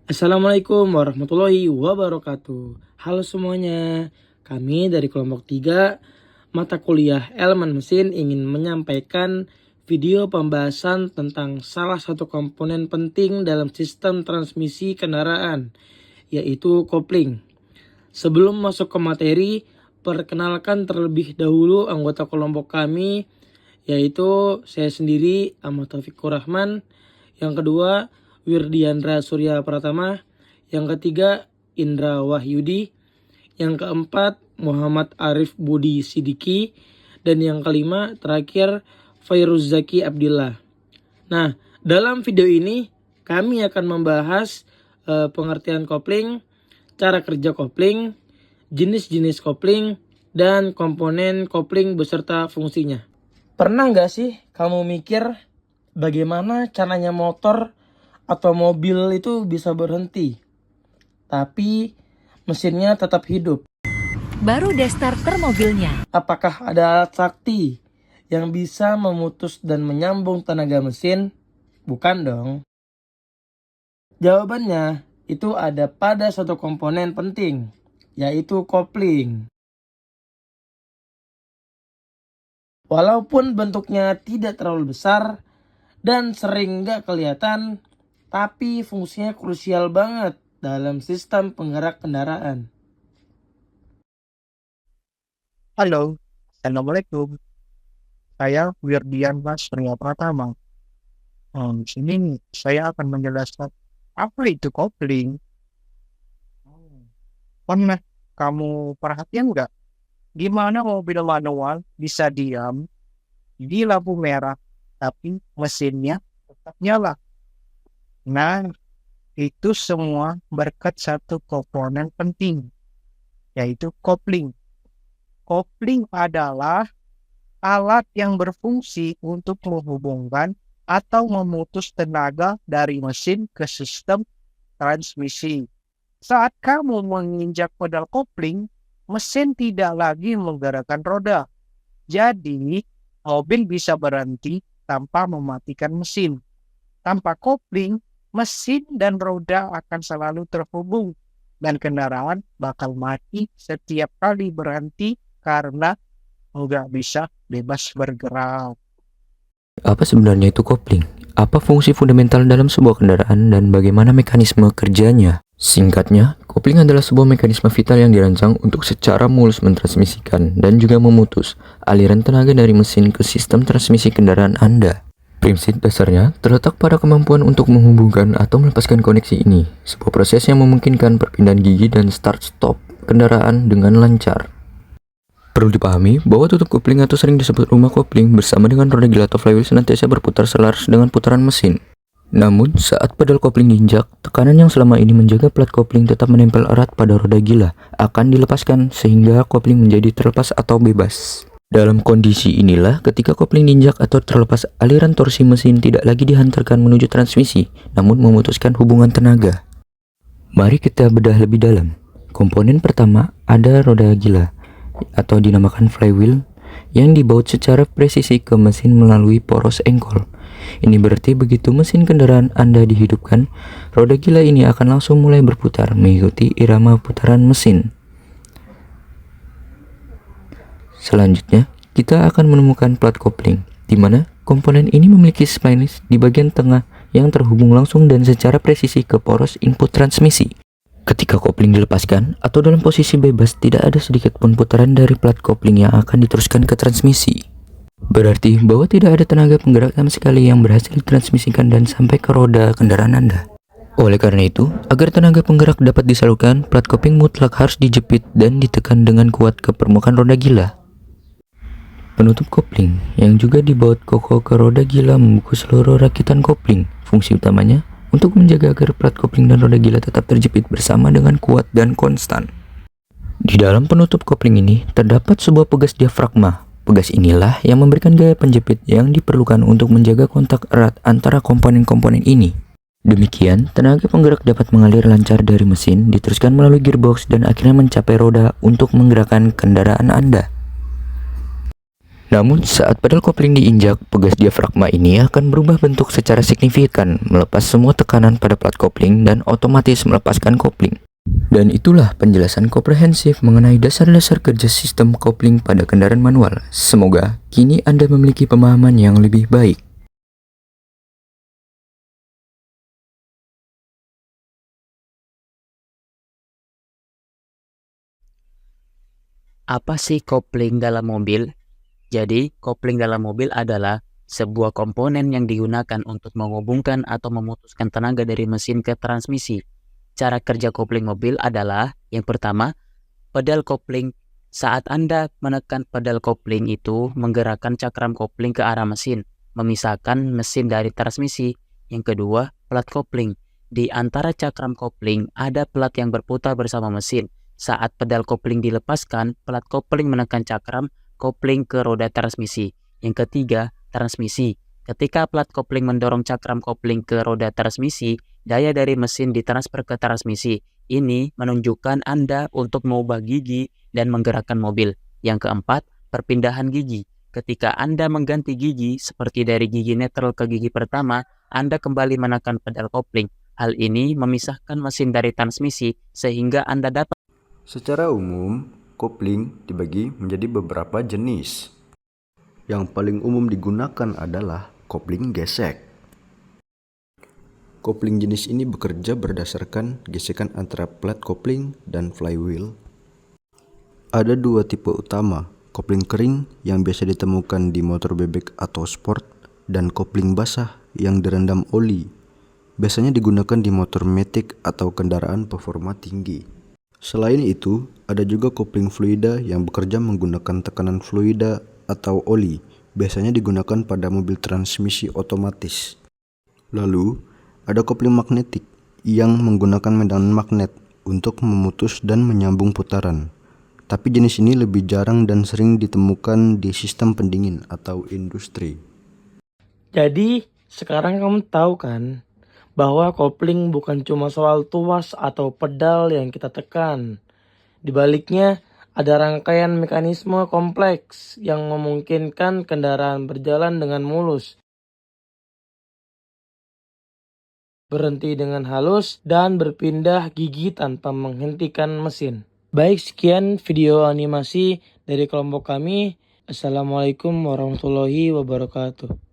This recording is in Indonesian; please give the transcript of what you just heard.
Assalamualaikum warahmatullahi wabarakatuh. Halo semuanya, kami dari kelompok 3 mata kuliah elemen mesin ingin menyampaikan video pembahasan tentang salah satu komponen penting dalam sistem transmisi kendaraan, yaitu kopling. Sebelum masuk ke materi, perkenalkan terlebih dahulu anggota kelompok kami, yaitu saya sendiri, Ahmad Taufikur Rahman. Yang kedua, Wirdiandra Surya Pratama. Yang ketiga, Indra Wahyudi. Yang keempat, Muhammad Arif Budi Sidiki. Dan yang kelima, terakhir, Fairuz Zaki Abdillah. Nah, dalam video ini kami akan membahas pengertian kopling, cara kerja kopling, jenis-jenis kopling, dan komponen kopling beserta fungsinya. Pernah nggak sih kamu mikir bagaimana caranya motor atau mobil itu bisa berhenti, tapi mesinnya tetap hidup? Baru deh starter mobilnya. Apakah ada alat sakti yang bisa memutus dan menyambung tenaga mesin? Bukan dong. Jawabannya itu ada pada satu komponen penting, yaitu kopling. Walaupun bentuknya tidak terlalu besar dan sering nggak kelihatan, tapi fungsinya krusial banget dalam sistem penggerak kendaraan. Halo, Assalamualaikum. Saya Wirdiandra Surya Pratama. Di sini saya akan menjelaskan apa itu kopling. Pernah kamu perhatian nggak? Gimana mobil manual bisa diam di lampu merah, tapi mesinnya tetap nyala? Nah, itu semua berkat satu komponen penting, yaitu kopling. Kopling adalah alat yang berfungsi untuk menghubungkan atau memutus tenaga dari mesin ke sistem transmisi. Saat kamu menginjak pedal kopling, mesin tidak lagi menggerakkan roda. Jadi, mobil bisa berhenti tanpa mematikan mesin. Tanpa kopling, mesin dan roda akan selalu terhubung dan kendaraan bakal mati setiap kali berhenti karena nggak bisa bebas bergerak. Apa sebenarnya itu kopling? Apa fungsi fundamental dalam sebuah kendaraan dan bagaimana mekanisme kerjanya? Singkatnya, kopling adalah sebuah mekanisme vital yang dirancang untuk secara mulus mentransmisikan dan juga memutus aliran tenaga dari mesin ke sistem transmisi kendaraan Anda. Prinsip dasarnya terletak pada kemampuan untuk menghubungkan atau melepaskan koneksi ini, sebuah proses yang memungkinkan perpindahan gigi dan start-stop kendaraan dengan lancar. Perlu dipahami bahwa tutup kopling atau sering disebut rumah kopling bersama dengan roda gila atau flywheel senantiasa berputar selaras dengan putaran mesin. Namun, saat pedal kopling diinjak, tekanan yang selama ini menjaga plat kopling tetap menempel erat pada roda gila akan dilepaskan sehingga kopling menjadi terlepas atau bebas. Dalam kondisi inilah, ketika kopling diinjak atau terlepas, aliran torsi mesin tidak lagi dihantarkan menuju transmisi, namun memutuskan hubungan tenaga. Mari kita bedah lebih dalam. Komponen pertama ada roda gila, atau dinamakan flywheel, yang dibaut secara presisi ke mesin melalui poros engkol. Ini berarti begitu mesin kendaraan Anda dihidupkan, roda gila ini akan langsung mulai berputar mengikuti irama putaran mesin. Selanjutnya, kita akan menemukan plat kopling, di mana komponen ini memiliki splines di bagian tengah yang terhubung langsung dan secara presisi ke poros input transmisi. Ketika kopling dilepaskan atau dalam posisi bebas, tidak ada sedikit pun putaran dari plat kopling yang akan diteruskan ke transmisi. Berarti bahwa tidak ada tenaga penggerak sama sekali yang berhasil ditransmisikan dan sampai ke roda kendaraan Anda. Oleh karena itu, agar tenaga penggerak dapat disalurkan, plat kopling mutlak harus dijepit dan ditekan dengan kuat ke permukaan roda gila. Penutup kopling yang juga dibaut kokoh ke roda gila membungkus seluruh rakitan kopling. Fungsi utamanya untuk menjaga agar plat kopling dan roda gila tetap terjepit bersama dengan kuat dan konstan. Di dalam penutup kopling ini terdapat sebuah pegas diafragma. Pegas inilah yang memberikan gaya penjepit yang diperlukan untuk menjaga kontak erat antara komponen-komponen ini. Demikian, tenaga penggerak dapat mengalir lancar dari mesin, diteruskan melalui gearbox dan akhirnya mencapai roda untuk menggerakkan kendaraan Anda. Namun saat pedal kopling diinjak, pegas diafragma ini akan berubah bentuk secara signifikan, melepas semua tekanan pada plat kopling dan otomatis melepaskan kopling. Dan itulah penjelasan komprehensif mengenai dasar-dasar kerja sistem kopling pada kendaraan manual. Semoga kini Anda memiliki pemahaman yang lebih baik. Apa sih kopling dalam mobil? Jadi, kopling dalam mobil adalah sebuah komponen yang digunakan untuk menghubungkan atau memutuskan tenaga dari mesin ke transmisi. Cara kerja kopling mobil adalah, yang pertama, pedal kopling. Saat Anda menekan pedal kopling itu menggerakkan cakram kopling ke arah mesin, memisahkan mesin dari transmisi. Yang kedua, plat kopling. Di antara cakram kopling ada plat yang berputar bersama mesin. Saat pedal kopling dilepaskan, plat kopling menekan cakram kopling ke roda transmisi. Yang ketiga, transmisi. Ketika plat kopling mendorong cakram kopling ke roda transmisi, daya dari mesin ditransfer ke transmisi. Ini menunjukkan Anda untuk mengubah gigi dan menggerakkan mobil. Yang keempat, perpindahan gigi. Ketika Anda mengganti gigi, seperti dari gigi netral ke gigi pertama, Anda kembali menekan pedal kopling. Hal ini memisahkan mesin dari transmisi sehingga Anda dapat Secara umum, kopling dibagi menjadi beberapa jenis. Yang paling umum digunakan adalah kopling gesek. Kopling jenis ini bekerja berdasarkan gesekan antara plat kopling dan flywheel. Ada dua tipe utama, kopling kering yang biasa ditemukan di motor bebek atau sport, dan kopling basah yang direndam oli. Biasanya digunakan di motor matic atau kendaraan performa tinggi. Selain itu, ada juga kopling fluida yang bekerja menggunakan tekanan fluida atau oli, biasanya digunakan pada mobil transmisi otomatis. Lalu, ada kopling magnetik yang menggunakan medan magnet untuk memutus dan menyambung putaran. Tapi jenis ini lebih jarang dan sering ditemukan di sistem pendingin atau industri. Jadi, sekarang kamu tahu kan bahwa kopling bukan cuma soal tuas atau pedal yang kita tekan. Di baliknya ada rangkaian mekanisme kompleks yang memungkinkan kendaraan berjalan dengan mulus, berhenti dengan halus, dan berpindah gigi tanpa menghentikan mesin. Baik, sekian video animasi dari kelompok kami. Assalamualaikum warahmatullahi wabarakatuh.